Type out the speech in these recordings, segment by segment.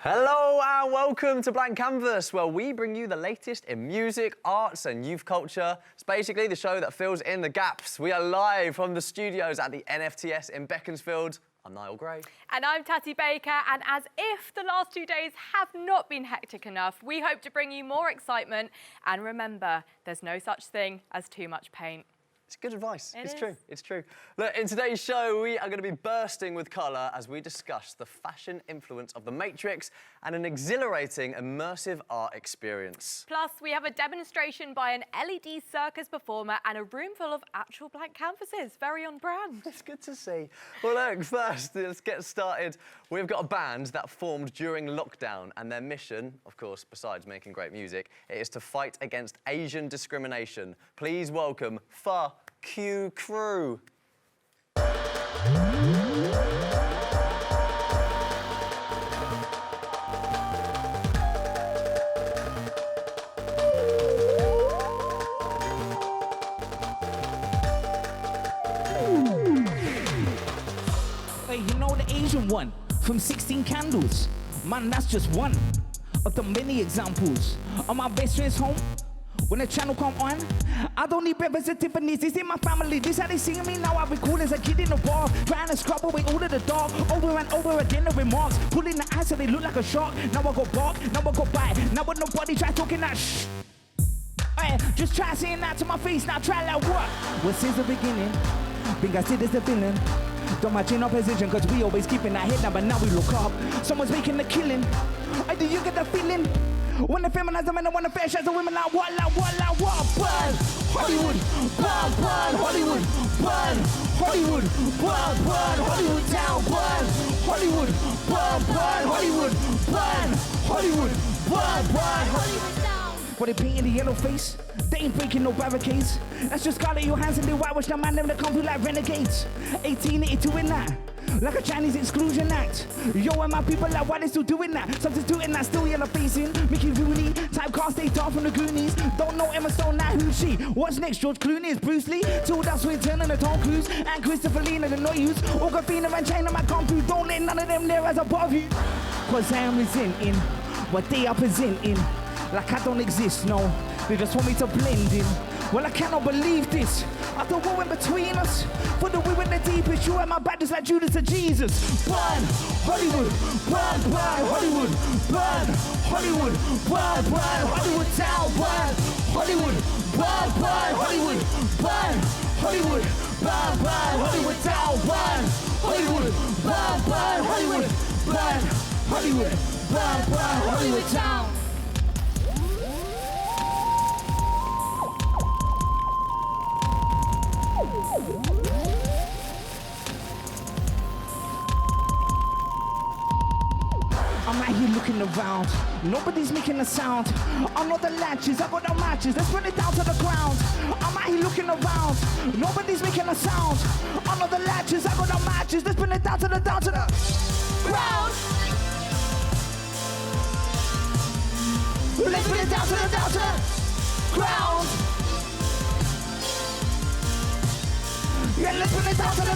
Hello and welcome to Blank Canvas, where we bring you the latest in music, arts and youth culture. It's basically the show that fills in the gaps. We are live from the studios at the NFTS in Beaconsfield. I'm Niall Gray. And I'm Tati Baker, and as if the last 2 days have not been hectic enough, we hope to bring you more excitement. And remember, there's no such thing as too much paint. It's good advice. It's true. It's true. Look, in today's show, we are going to be bursting with colour as we discuss the fashion influence of The Matrix and an exhilarating, immersive art experience. Plus, we have a demonstration by an LED circus performer and a room full of actual blank canvases. Very on brand. It's good to see. Well, look, first, let's get started. We've got a band that formed during lockdown, and their mission, of course, besides making great music, it is to fight against Asian discrimination. Please welcome Q Crew. Hey, you know the Asian one from 16 Candles? Man, that's just one of the many examples of my best friend's home. When the channel come on, I don't need breakfast at Tiffany's. This is my family. This how they sing me now. I recall as a kid in the bar, trying to scrub away all of the dog. Over and over again the remarks, pulling the eyes so they look like a shark. Now I go bark, now I go bite. Now when nobody try talking that shh. Hey, just try saying that to my face. Now try like what? Well, since the beginning, think I see this the villain. Don't my chin up position, cause we always keeping our head down, but now we look up. Someone's making the killing. Hey, do you get the feeling? When the feminize the men, I want to fair share the women like what, like what, like what? Burn, Hollywood, burn, burn, Hollywood, burn, Hollywood, burn, burn, Hollywood town, burn, Hollywood, burn, burn, Hollywood, burn, Hollywood, burn, burn, Hollywood town. What they painting the yellow face? They ain't breaking no barricades. That's just Scarlett Johansson, they whitewash the man, them that come through like renegades. 1882 in that. Like a Chinese exclusion act. Yo, and my people like, why they still doing that? Substituting that, still yellow facing. Mickey Rooney, typecast, they dark from the Goonies. Don't know Emma Stone, now who's she? What's next? George Clooney is Bruce Lee. Tilda Swinton and the Tom Cruise. And Christopher Lee and the Noyus. Ogafina and China, my gone through. Don't let none of them there as above you. Cause I am resenting what they are presenting. Like I don't exist, no. They just want me to blend in. Well, I cannot believe this. After war went between us, for the we went the deepest. You and my back just like Judas to Jesus. Burn, Hollywood, burn, burn, Hollywood, burn, Hollywood, burn, burn, Hollywood town, burn, Hollywood, burn, burn, Hollywood, burn, Hollywood, burn, burn, Hollywood town, burn, Hollywood, burn, burn, Hollywood, burn, Hollywood, burn, burn, Hollywood town. I'm out here looking around, nobody's making a sound. I know the latches, I got the matches, let's run it down to the ground. I'm out here looking around, nobody's making a sound. I know the latches, I got the matches, let's bring it down to the ground. Let's bring it down to the ground. Yeah, let's bring it down to the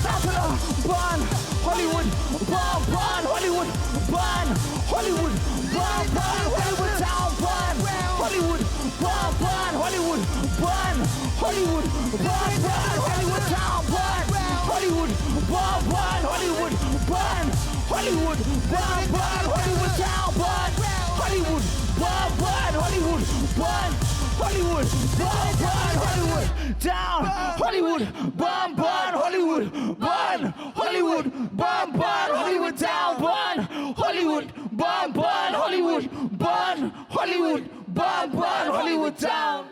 burn, Hollywood, burn, burn, Hollywood, burn, Hollywood, burn, burn, Hollywood town, burn, Hollywood, burn, burn, Hollywood, burn, Hollywood, burn, burn, Hollywood town, burn, Hollywood, burn, burn, Hollywood, burn, Hollywood, burn, burn, Hollywood town, burn, Hollywood, burn, burn, Hollywood, burn, Hollywood, burn, burn, Hollywood down, Hollywood, burn, burn, Hollywood, burn, Hollywood, burn, burn, Hollywood down, burn, Hollywood, burn, burn, Hollywood, burn, Hollywood, burn, burn, Hollywood down.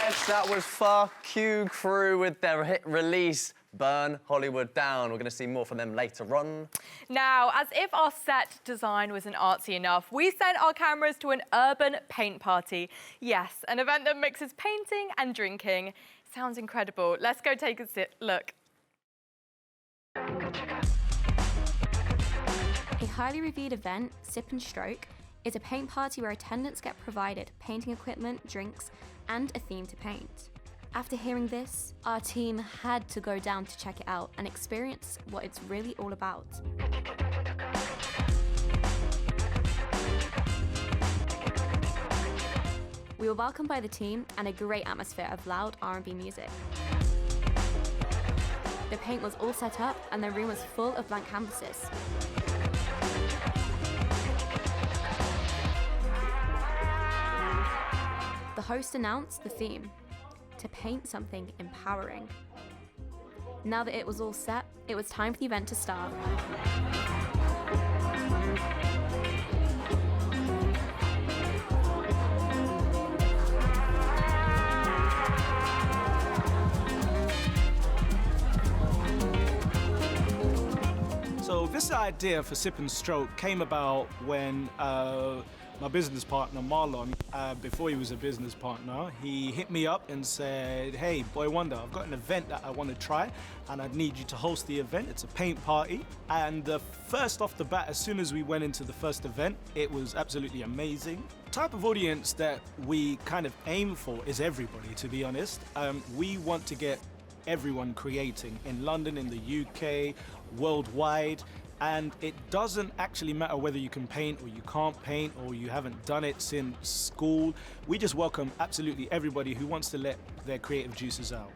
Yes, that was Q Crew with their hit release, Burn Hollywood Down. We're going to see more from them later on. Now, as if our set design wasn't artsy enough, we sent our cameras to an urban paint party. Yes, an event that mixes painting and drinking. Sounds incredible. Let's go take a look. A highly reviewed event, Sip and Stroke, is a paint party where attendants get provided painting equipment, drinks, and a theme to paint. After hearing this, our team had to go down to check it out and experience what it's really all about. We were welcomed by the team and a great atmosphere of loud R&B music. The paint was all set up and the room was full of blank canvases. The host announced the theme, to paint something empowering. Now that it was all set, it was time for the event to start. So this idea for Sip and Stroke came about when my business partner, Marlon, before he was a business partner, he hit me up and said, hey, Boy Wonder, I've got an event that I want to try and I'd need you to host the event. It's a paint party. And first off the bat, as soon as we went into the first event, it was absolutely amazing. The type of audience that we kind of aim for is everybody, to be honest. We want to get everyone creating in London, in the UK, worldwide. And it doesn't actually matter whether you can paint or you can't paint or you haven't done it since school. We just welcome absolutely everybody who wants to let their creative juices out.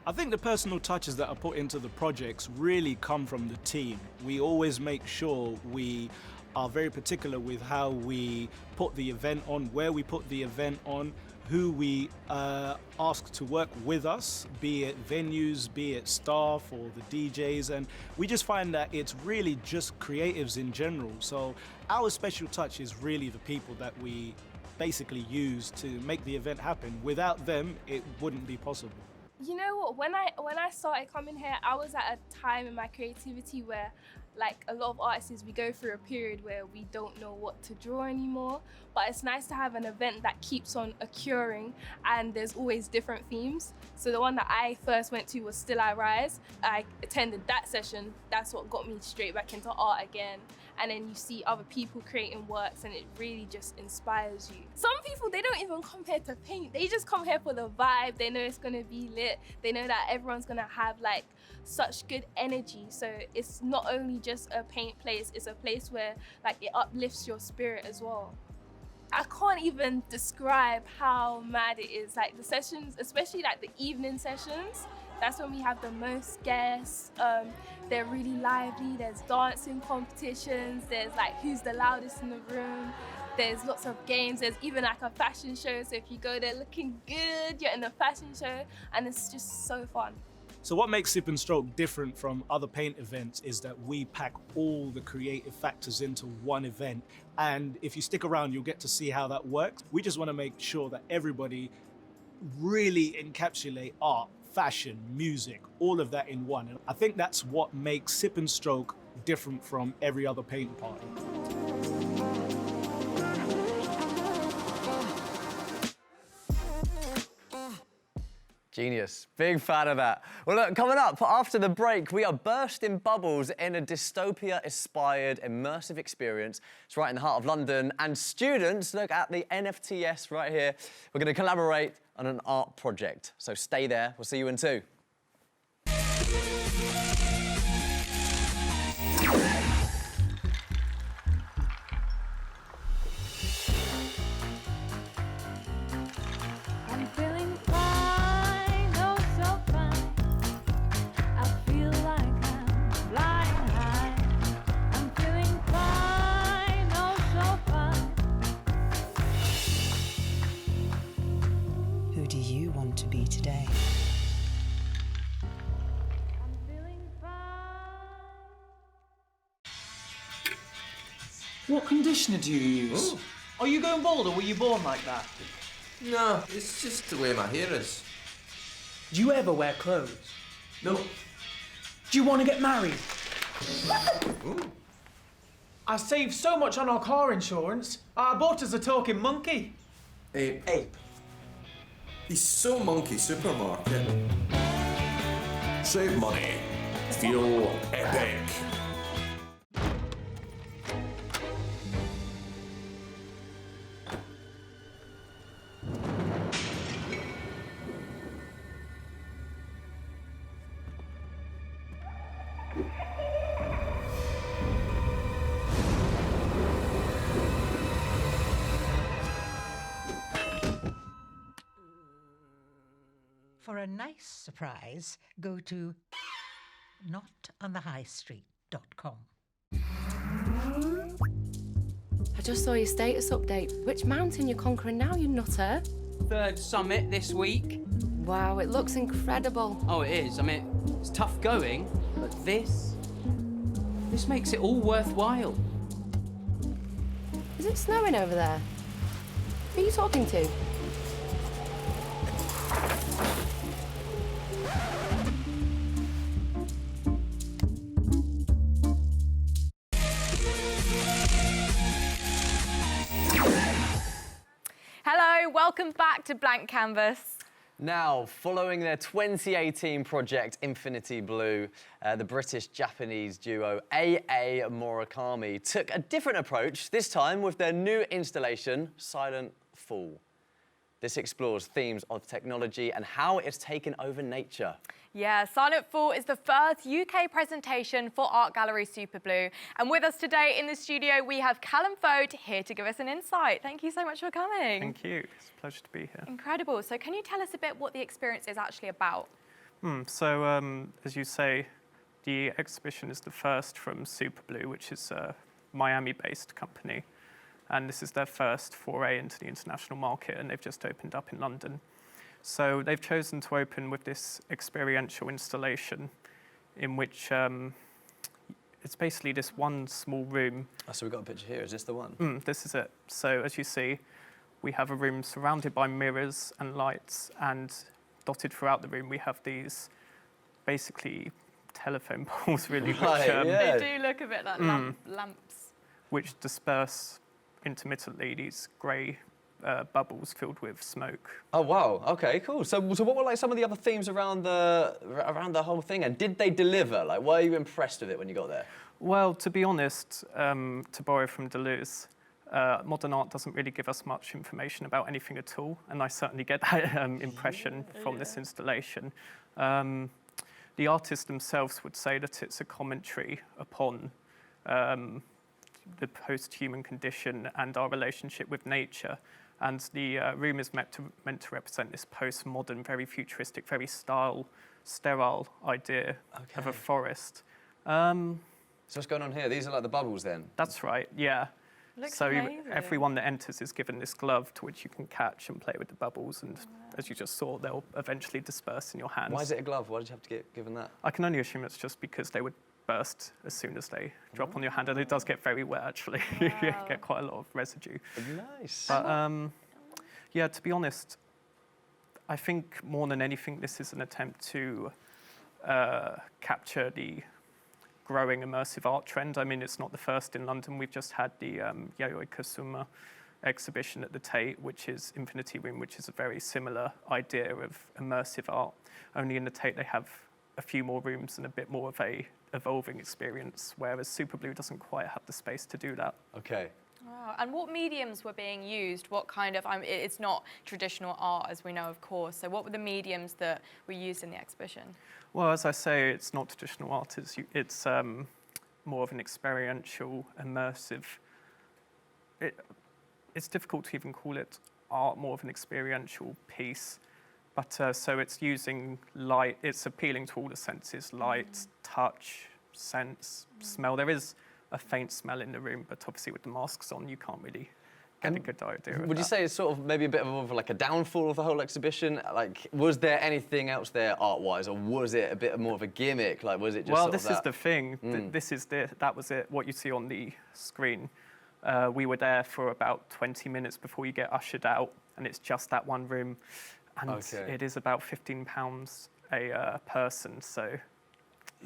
I think the personal touches that are put into the projects really come from the team. We always make sure we are very particular with how we put the event on, where we put the event on, who we ask to work with us, be it venues, be it staff or the DJs, and we just find that it's really just creatives in general. So our special touch is really the people that we basically use to make the event happen. Without them, it wouldn't be possible. You know what, when I started coming here, I was at a time in my creativity where, like a lot of artists, we go through a period where we don't know what to draw anymore. But it's nice to have an event that keeps on occurring and there's always different themes. So the one that I first went to was Still I Rise. I attended that session. That's what got me straight back into art again. And then you see other people creating works and it really just inspires you. Some people, they don't even come here to paint. They just come here for the vibe. They know it's gonna be lit. They know that everyone's gonna have like such good energy. So it's not only just a paint place, it's a place where like it uplifts your spirit as well. I can't even describe how mad it is. Like the sessions, especially like the evening sessions, that's when we have the most guests. They're really lively. There's dancing competitions. There's like who's the loudest in the room. There's lots of games. There's even like a fashion show. So if you go there looking good, you're in the fashion show and it's just so fun. So what makes Sip and Stroke different from other paint events is that we pack all the creative factors into one event. And if you stick around, you'll get to see how that works. We just want to make sure that everybody really encapsulate art, fashion, music, all of that in one. And I think that's what makes Sip and Stroke different from every other paint party. Genius. Big fan of that. Well, look, coming up after the break, we are bursting bubbles in a dystopia-inspired immersive experience. It's right in the heart of London, and students look at the NFTS right here. We're going to collaborate on an art project. So stay there. We'll see you in 2. Who do you want to be today? What conditioner do you use? Ooh. Are you going bald or were you born like that? No, it's just the way my hair is. Do you ever wear clothes? No. Do you want to get married? Ooh. I saved so much on our car insurance. I bought us a talking monkey. Ape. He's so monkey supermarket. Save money. Feel epic. For a nice surprise, go to notonthehighstreet.com. I just saw your status update. Which mountain you're conquering now, you nutter? 3rd summit this week. Wow, it looks incredible. Oh, it is. I mean, it's tough going, but this makes it all worthwhile. Is it snowing over there? Who are you talking to? Hello, welcome back to Blank Canvas. Now, following their 2018 project Infinity Blue, the British-Japanese duo A.A. Murakami took a different approach, this time with their new installation, Silent Fall. This explores themes of technology and how it's taken over nature. Yeah, Silent Fall is the first UK presentation for Art Gallery Superblue. And with us today in the studio, we have Callum Foad here to give us an insight. Thank you so much for coming. Thank you. It's a pleasure to be here. Incredible. So can you tell us a bit what the experience is actually about? As you say, the exhibition is the first from Superblue, which is a Miami-based company. And this is their first foray into the international market, and they've just opened up in London. So they've chosen to open with this experiential installation in which it's basically this one small room. Oh, so we've got a picture here. Is this the one? This is it. So as you see, we have a room surrounded by mirrors and lights, and dotted throughout the room we have these basically telephone poles, really, Right, They do look a bit like lamps. Which disperse intermittently these grey bubbles filled with smoke. Oh wow! Okay, cool. So what were like some of the other themes around the whole thing? And did they deliver? Like, were you impressed with it when you got there? Well, to be honest, to borrow from Deleuze, modern art doesn't really give us much information about anything at all, and I certainly get that impression from this installation. The artists themselves would say that it's a commentary upon the post-human condition and our relationship with nature. And the room is meant to represent this postmodern, very futuristic, very sterile idea of a forest. So what's going on here? These are like the bubbles then? That's right, yeah. Looks so amazing. everyone that enters is given this glove to which you can catch and play with the bubbles, and as you just saw, they'll eventually disperse in your hands. Why is it a glove? Why did you have to get given that? I can only assume it's just because they would burst as soon as they drop on your hand, and it does get very wet actually. You get quite a lot of residue. Nice. But yeah, to be honest, I think more than anything this is an attempt to capture the growing immersive art trend. I mean, it's not the first in London. We've just had the Yayoi Kusuma exhibition at the Tate, which is Infinity Room, which is a very similar idea of immersive art. Only in the Tate they have a few more rooms and a bit more of a evolving experience, whereas Superblue doesn't quite have the space to do that. Okay. Wow. And what mediums were being used? What kind of, it's not traditional art as we know, of course, so what were the mediums that were used in the exhibition? Well, as I say, it's not traditional art, it's more of an experiential, immersive, it's difficult to even call it art, more of an experiential piece. But so it's using light, it's appealing to all the senses, light, touch, sense, smell. There is a faint smell in the room, but obviously with the masks on, you can't really get a good idea of that. Would you say it's sort of maybe a bit of like a downfall of the whole exhibition? Like, was there anything else there art-wise, or was it a bit more of a gimmick? Like, was it just Well, this is the thing. That was it, what you see on the screen. We were there for about 20 minutes before you get ushered out, and it's just that one room. And it is about £15 a person, so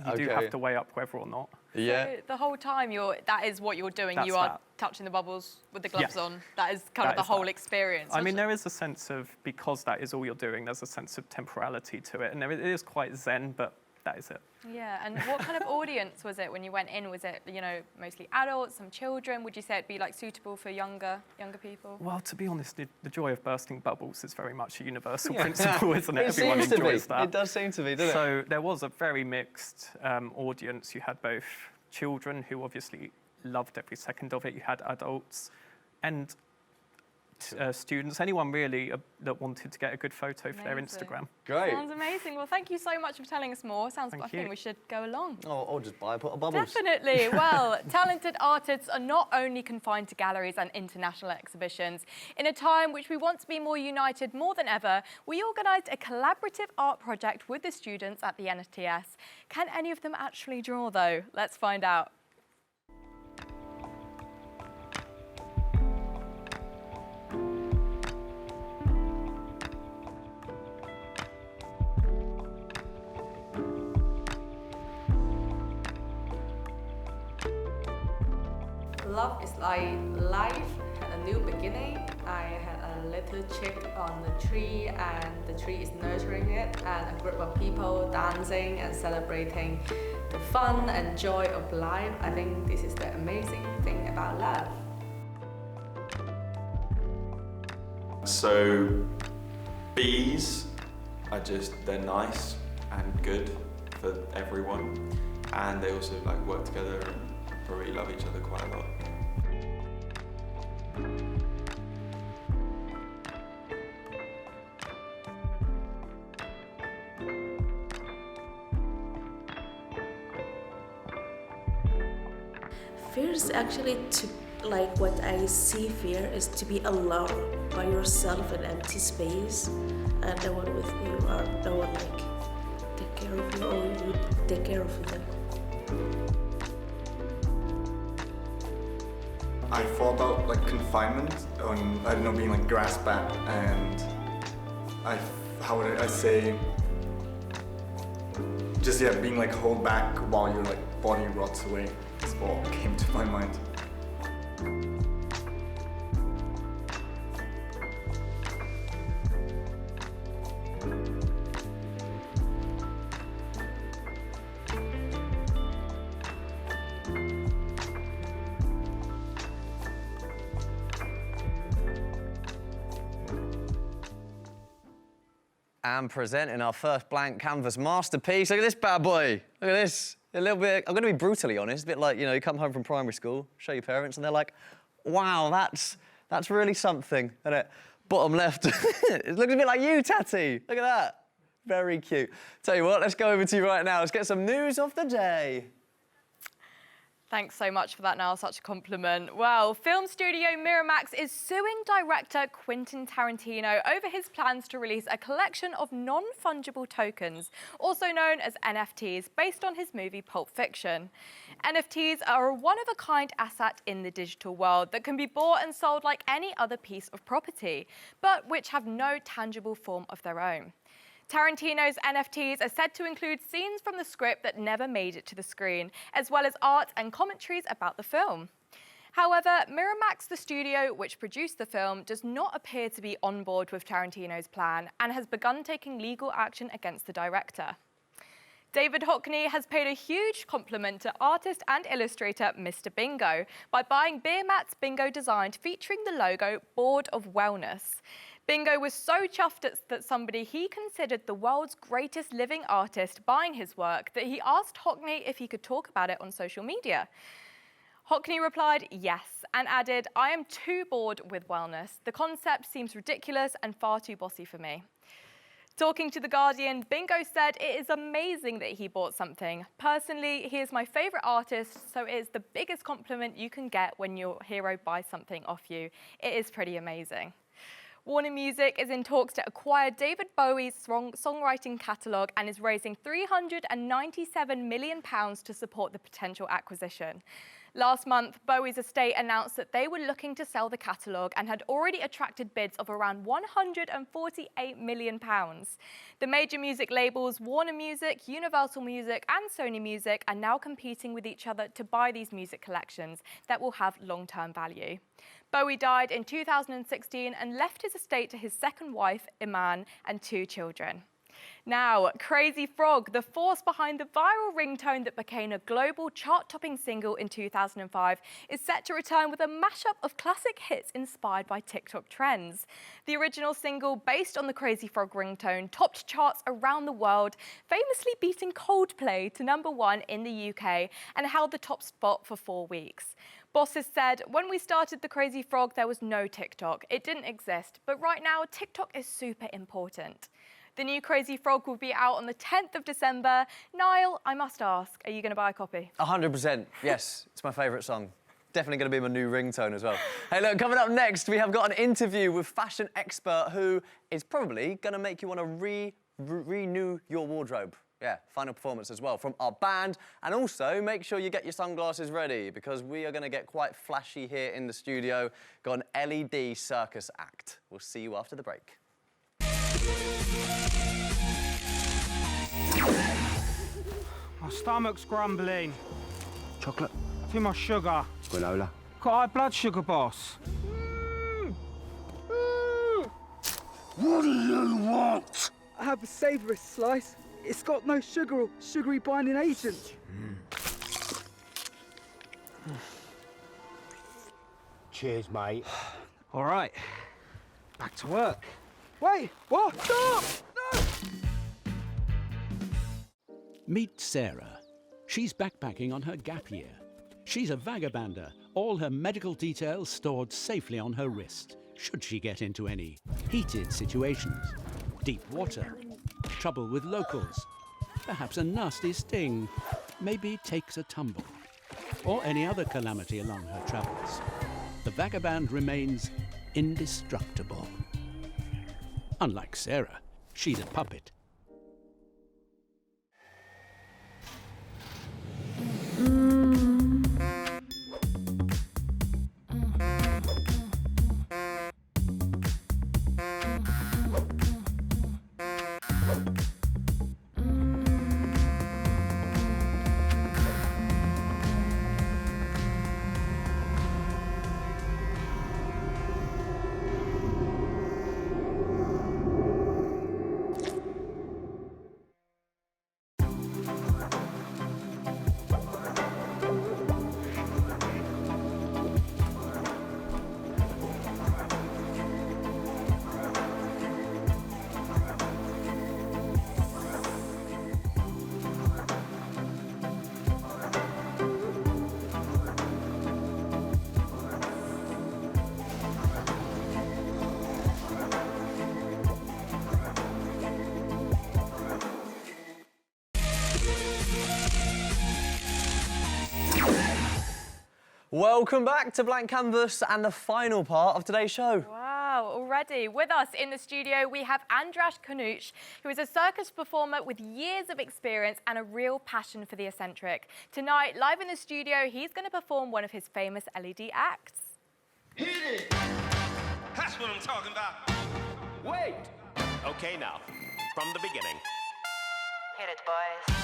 you do have to weigh up whether or not. Yeah. So the whole time that is what you're doing. You are touching the bubbles with the gloves on. That is kind of the whole experience. I mean, there is a sense of, because that is all you're doing, there's a sense of temporality to it, and it is quite zen, but that is it. Yeah, and what kind of audience was it when you went in? Was it, you know, mostly adults, some children? Would you say it'd be like suitable for younger people? Well, to be honest, the joy of bursting bubbles is very much a universal principle, isn't it? Everyone seems to enjoys be. that. It does seem to be, doesn't it? So there was a very mixed audience. You had both children who obviously loved every second of it. You had adults and students, anyone really that wanted to get a good photo for their Instagram. Great. Sounds amazing. Well, thank you so much for telling us more. I think we should go along. Or just buy a pot of bubbles. Definitely. Well, talented artists are not only confined to galleries and international exhibitions. In a time which we want to be more united more than ever, we organised a collaborative art project with the students at the NFTS. Can any of them actually draw, though? Let's find out. Love is like life had a new beginning. I had a little chick on the tree and the tree is nurturing it, and a group of people dancing and celebrating the fun and joy of life. I think this is the amazing thing about love. So bees are they're nice and good for everyone, and they also like work together and really love each other quite a lot. Fear is actually like what I see fear is to be alone by yourself in empty space, and no one with you, or no one like take care of you, or you take care of them. I thought about like confinement, I don't know, being like grasped at, and how would I say, just being like held back while your like body rots away. That's what came to my mind. And presenting our first blank canvas masterpiece. Look at this bad boy. Look at this. A little bit, I'm going to be brutally honest, a bit like, you know, you come home from primary school, show your parents, and they're like, wow, that's really something. And it, bottom left, it looks a bit like you, Tati. Look at that. Very cute. Tell you what, let's go over to you right now. Let's get some news of the day. Thanks so much for that, Niall. Such a compliment. Well, film studio Miramax is suing director Quentin Tarantino over his plans to release a collection of non-fungible tokens, also known as NFTs, based on his movie Pulp Fiction. NFTs are a one-of-a-kind asset in the digital world that can be bought and sold like any other piece of property, but which have no tangible form of their own. Tarantino's NFTs are said to include scenes from the script that never made it to the screen, as well as art and commentaries about the film. However, Miramax, the studio which produced the film, does not appear to be on board with Tarantino's plan and has begun taking legal action against the director. David Hockney has paid a huge compliment to artist and illustrator Mr. Bingo by buying beer mats Bingo designed featuring the logo Board of Wellness. Bingo was so chuffed that somebody he considered the world's greatest living artist buying his work that he asked Hockney if he could talk about it on social media. Hockney replied yes and added, "I am too bored with wellness. The concept seems ridiculous and far too bossy for me." Talking to The Guardian, Bingo said it is amazing that he bought something. Personally, he is my favourite artist, so it is the biggest compliment you can get when your hero buys something off you. It is pretty amazing. Warner Music is in talks to acquire David Bowie's songwriting catalogue and is raising £397 million to support the potential acquisition. Last month, Bowie's estate announced that they were looking to sell the catalogue and had already attracted bids of around £148 million. The major music labels Warner Music, Universal Music and Sony Music are now competing with each other to buy these music collections that will have long-term value. Bowie died in 2016 and left his estate to his second wife, Iman, and 2 children. Now, Crazy Frog, the force behind the viral ringtone that became a global chart-topping single in 2005, is set to return with a mashup of classic hits inspired by TikTok trends. The original single, based on the Crazy Frog ringtone, topped charts around the world, famously beating Coldplay to #1 in the UK and held the top spot for 4 weeks. Bosses said, when we started the Crazy Frog, there was no TikTok. It didn't exist, but right now, TikTok is super important. The new Crazy Frog will be out on the 10th of December. Niall, I must ask, are you going to buy a copy? 100%, yes. It's my favourite song. Definitely going to be my new ringtone as well. Hey, look, coming up next, we have got an interview with fashion expert who is probably going to make you want to renew your wardrobe. Yeah, final performance as well from our band. And also, make sure you get your sunglasses ready because we are going to get quite flashy here in the studio. Got an LED circus act. We'll see you after the break. My stomach's grumbling. Chocolate. Too much sugar. Granola. Got high blood sugar, boss. What do you want? I have a savoury slice. It's got no sugar or sugary binding agent. Cheers, mate. All right, back to work. Wait, what? Stop! No! Meet Sarah. She's backpacking on her gap year. She's a vagabander, all her medical details stored safely on her wrist, should she get into any heated situations. Deep water, trouble with locals, perhaps a nasty sting, maybe takes a tumble, or any other calamity along her travels. The vagaband remains indestructible. Unlike Sarah, she's a puppet. Welcome back to Blank Canvas and the final part of today's show. Wow, already. With us in the studio, we have Andras Kanuch, who is a circus performer with years of experience and a real passion for the eccentric. Tonight, live in the studio, he's going to perform one of his famous LED acts. Hit it! That's what I'm talking about. Wait! Okay, now, from the beginning. Hit it, boys.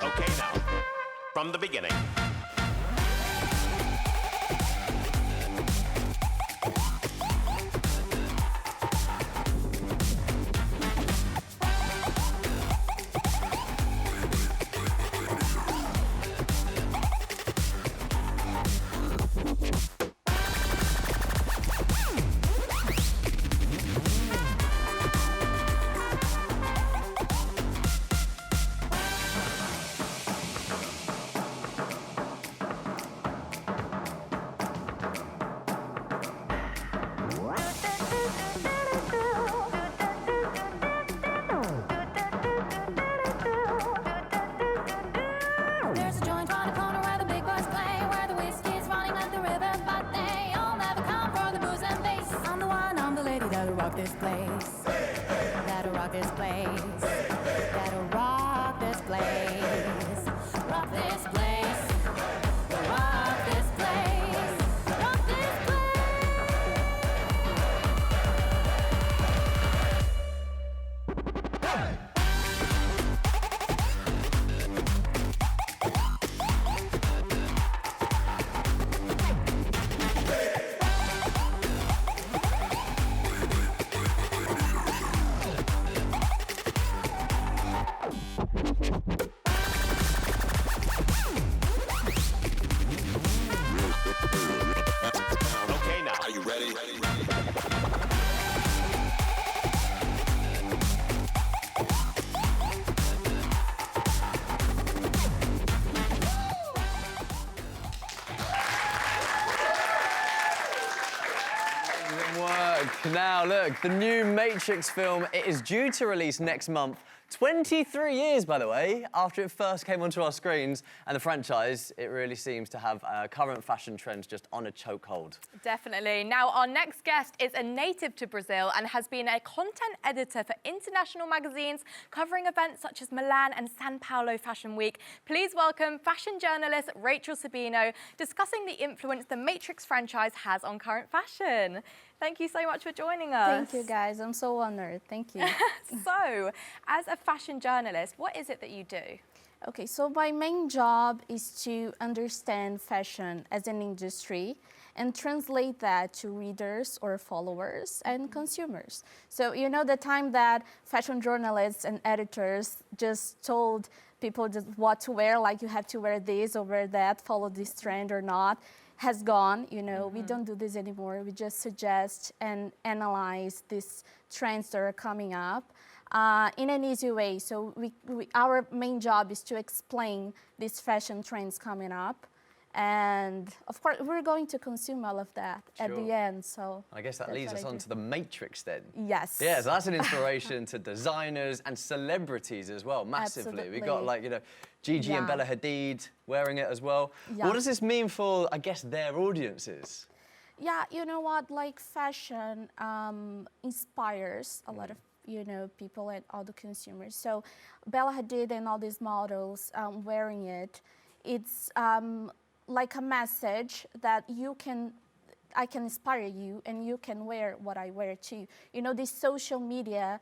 Okay, now, from the beginning. this place. Gotta rock this place. Gotta rock this place. Rock this place. Rock this place. Rock this Okay, now. Are you ready? Work. Now, look, the new Matrix film, it is due to release next month. 23 years, by the way, after it first came onto our screens. And the franchise, it really seems to have current fashion trends just on a chokehold. Definitely. Now, our next guest is a native to Brazil and has been a content editor for international magazines covering events such as Milan and Sao Paulo Fashion Week. Please welcome fashion journalist Rachel Sabino, discussing the influence the Matrix franchise has on current fashion. Thank you so much for joining us. Thank you, guys. I'm so honored. Thank you. So, as a fashion journalist, what is it that you do? Okay, so my main job is to understand fashion as an industry and translate that to readers or followers and consumers. So, you know, the time that fashion journalists and editors just told people just what to wear, like you have to wear this or wear that, follow this trend or not, has gone. You know, we don't do this anymore. We just suggest and analyze these trends that are coming up in an easy way. So our main job is to explain these fashion trends coming up. And of course, we're going to consume all of that at the end. So I guess that leads us on to the Matrix then. Yes. Yeah, so that's an inspiration to designers and celebrities as well, massively. Absolutely. We got, like, you know, Gigi and Bella Hadid wearing it as well. Yeah. What does this mean for, I guess, their audiences? Yeah, you know what, like fashion inspires a lot of, you know, people and all the consumers. So Bella Hadid and all these models wearing it, it's like a message that I can inspire you and you can wear what I wear too. You know, this social media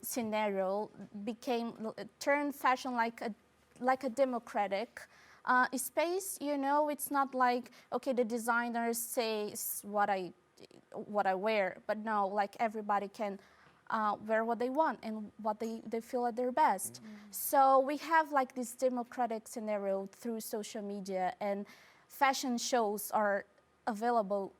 scenario turned fashion like a democratic space. You know, it's not like, okay, the designers say what I wear, but no, like everybody can wear what they want and what they feel at their best. So we have like this democratic scenario through social media, and fashion shows are available,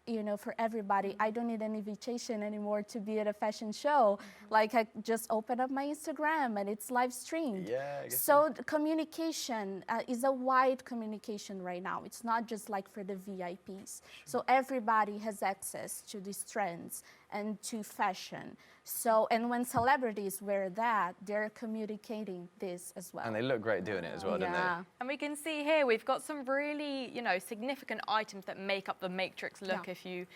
you know, for everybody. I don't need an invitation anymore to be at a fashion show. Like I just open up my Instagram and it's live streamed. Yeah, I guess so the communication is a wide communication right now. It's not just like for the VIPs. So everybody has access to these trends and to fashion. So, and when celebrities wear that, they're communicating this as well. And they look great doing it as well, don't they? And we can see here we've got some really, you know, significant items that make up the Matrix look, if you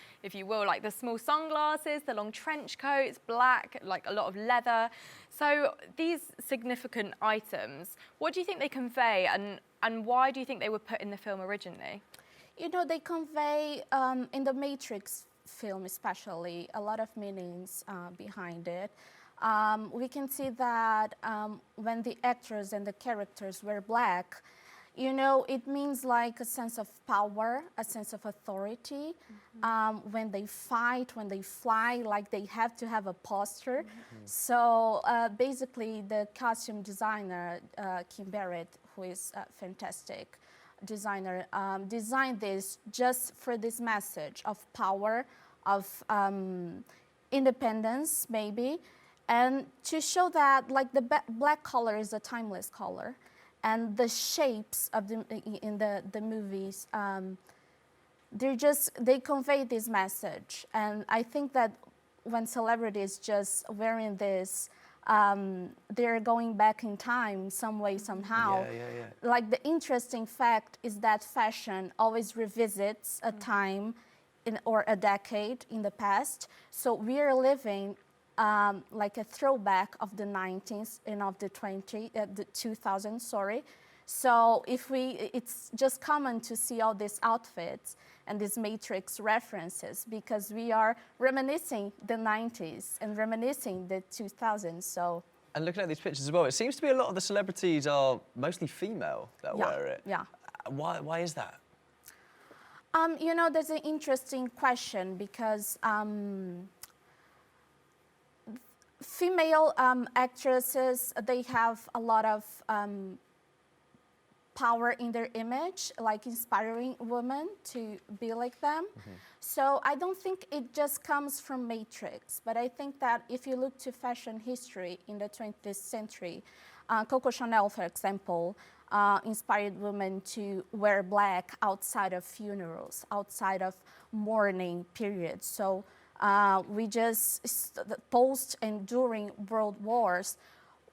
will, like the small sunglasses, the long trench coats, black, like a lot of leather. So these significant items, what do you think they convey, and why do you think they were put in the film originally? You know, they convey in the Matrix film especially a lot of meanings behind it. We can see that when the actors and the characters wear black, you know, it means like a sense of power, a sense of authority. When they fight, when they fly, like they have to have a posture. So basically the costume designer, Kim Barrett, who is fantastic designer, designed this just for this message of power, of independence maybe, and to show that like the black color is a timeless color, and the shapes of in the movies, they convey this message. And I think that when celebrities just wearing this, they're going back in time some way, somehow. Like the interesting fact is that fashion always revisits a time or a decade in the past. So we are living like a throwback of the 90s and of the 2000s, sorry. So it's just common to see all these outfits and these Matrix references because we are reminiscing the 90s and reminiscing the 2000s. So. And looking at these pictures as well, it seems to be a lot of the celebrities are mostly female that wear it. Yeah. Why is that? You know, that's an interesting question because female actresses, they have a lot of power in their image, like inspiring women to be like them. So I don't think it just comes from Matrix, but I think that if you look to fashion history in the 20th century, Coco Chanel, for example, inspired women to wear black outside of funerals, outside of mourning periods. So we just, post and during world wars,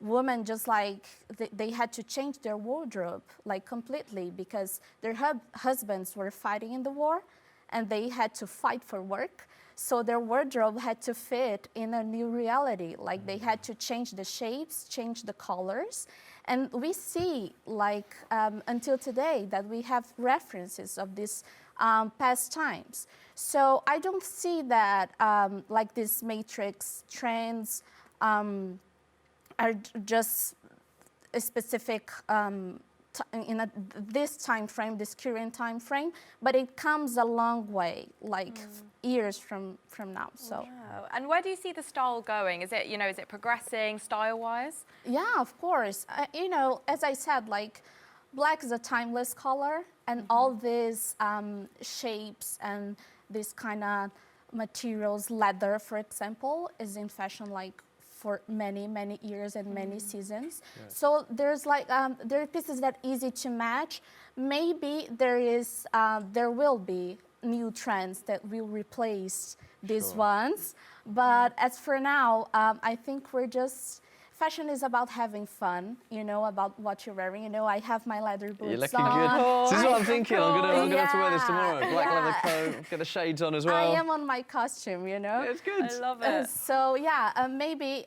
women just like, they had to change their wardrobe like completely because their husbands were fighting in the war and they had to fight for work. So their wardrobe had to fit in a new reality. Like they had to change the shapes, change the colors. And we see like until today that we have references of these past times. So I don't see that like these Matrix trends are just a specific in this time frame, this current time frame, but it comes a long way, like years from now. So. Wow. And where do you see the style going? Is it, you know, is it progressing style-wise? Yeah, of course. You know, as I said, like black is a timeless color, and all these shapes and this kind of materials, leather, for example, is in fashion like for many, many years and many seasons. Right. So there's like, there are pieces that are easy to match. Maybe there will be new trends that will replace these ones. But as for now, I think fashion is about having fun, you know, about what you're wearing. You know, I have my leather boots. You're looking on. good. This is what I'm thinking. I'm gonna have to wear this tomorrow. Black leather coat, get the shades on as well. I am on my costume, you know. Yeah, it's good. I love it. So yeah, maybe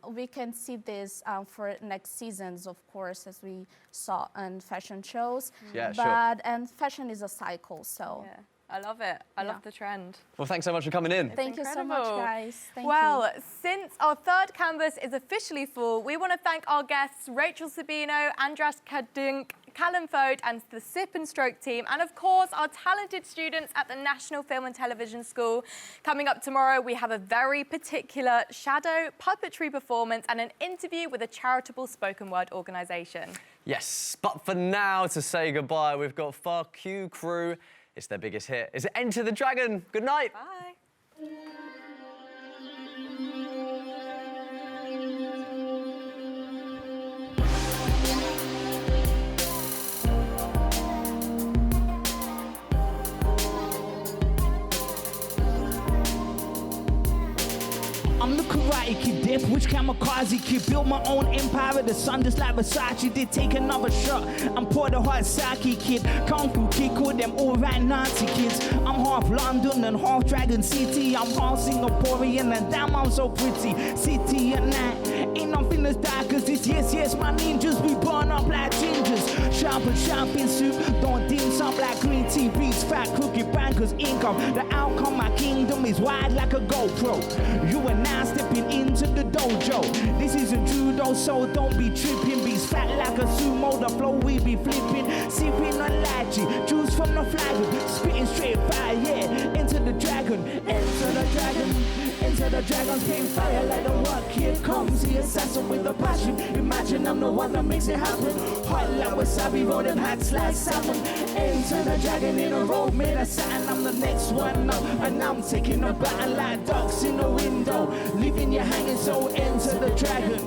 we can see this for next seasons, of course, as we saw on fashion shows. Yeah, And fashion is a cycle, so. Yeah. I love it. I love the trend. Well, thanks so much for coming in. Thank you so much, guys. Thank well, you. Since our third canvas is officially full, we want to thank our guests, Rachel Sabino, Andras Kadunk, Callum Fote and the Sip and Stroke team, and of course our talented students at the National Film and Television School. Coming up tomorrow, we have a very particular shadow puppetry performance and an interview with a charitable spoken word organisation. Yes, but for now, to say goodbye, we've got Fuck You Crew. It's their biggest hit. It's Enter the Dragon. Good night. Bye. I'm the karate kid, death which kamikaze kid. Built my own empire, the sun just like Versace did. Take another shot, I'm Porter Heart Saki kid. Kung Fu kid, call them alright Nazi kids. I'm half London and half Dragon City. I'm half Singaporean and damn I'm so pretty. City at night, ain't nothing as dark as this. Yes, my ninjas, we burn up like gingers. Sharp in soup, don't dim up like green tea. Beats, fat, crooked bankers, income. The outcome, my kingdom is wide like a GoPro. You and I stepping into the dojo. This isn't judo, so don't be tripping. Be fat like a sumo, the flow we be flipping. Sipping on lychee, juice from the flagon. Spitting straight fire, yeah. Enter the dragon, enter the dragon. Enter the dragon, spitting fire like the rock. Here comes the assassin with a passion. Imagine I'm the one that makes it happen. Hot like wasabi, rolling hats like salmon. Enter the dragon in a robe made of satin. I'm the next one up, and I'm taking a baton like ducks in the window. Leaving you hanging, so enter the dragon.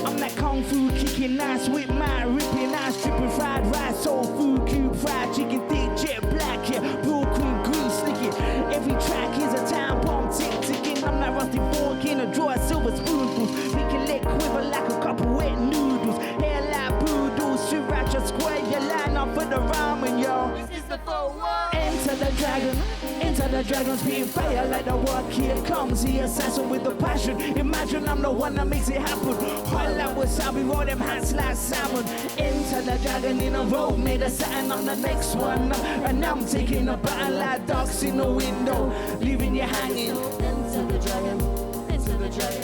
I'm that kung fu kicking ass with my ripping ass, dripping fried rice, soul food, cube fried chicken, thick jet black, yeah, blue queen, green slicking. Every track is a time bomb ticking. I'm not rusty fork in a drawer, silver spoonfuls. Make your leg quiver like a couple wet noodles. Hair like poodles, sriracha square, you line up for the ramen, y'all. This is the full one. Enter the dragon. Into the dragon's being fire like the work. Here comes the assassin with the passion. Imagine I'm the one that makes it happen. Hot like wasabi, roll them hats like salmon. Into the dragon in a road, made a satin on the next one. And I'm taking a battle like ducks in the window, leaving you hanging. Into the dragon, into the dragon.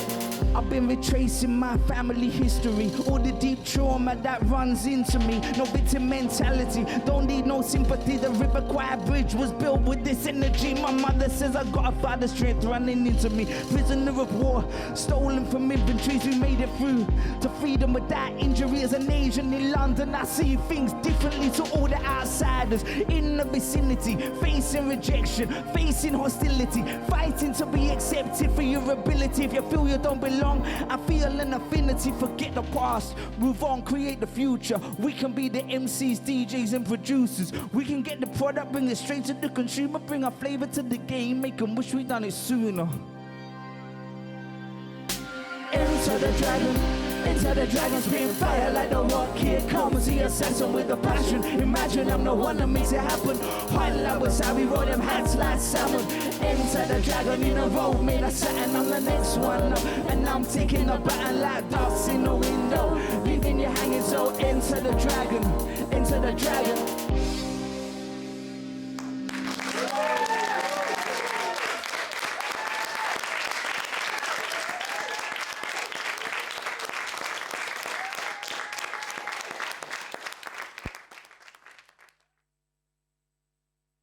I've been retracing my family history, all the deep trauma that runs into me. No victim mentality, don't need no sympathy. The River Kwai Bridge was built with this energy. My mother says I got a father's strength running into me. Prisoner of war, stolen from inventories. We made it through to freedom without injury. As an Asian in London, I see things differently to all the outsiders in the vicinity. Facing rejection, facing hostility, fighting to be accepted for your ability. If you feel you don't belong, I feel an affinity. Forget the past, move on, create the future. We can be the MCs, DJs and producers. We can get the product, bring it straight to the consumer. Bring our flavor to the game, make them wish we'd done it sooner. Enter the dragon, into the dragon's being fire like the rock. Here comes the assassin with a passion. Imagine I'm the one that makes it happen. Hot like wasabi, roll them hats like salmon. Enter the dragon in a road, made a satin on the next one. And I'm taking a battle like ducks in the window, leaving you hanging. So enter the dragon, into the dragon.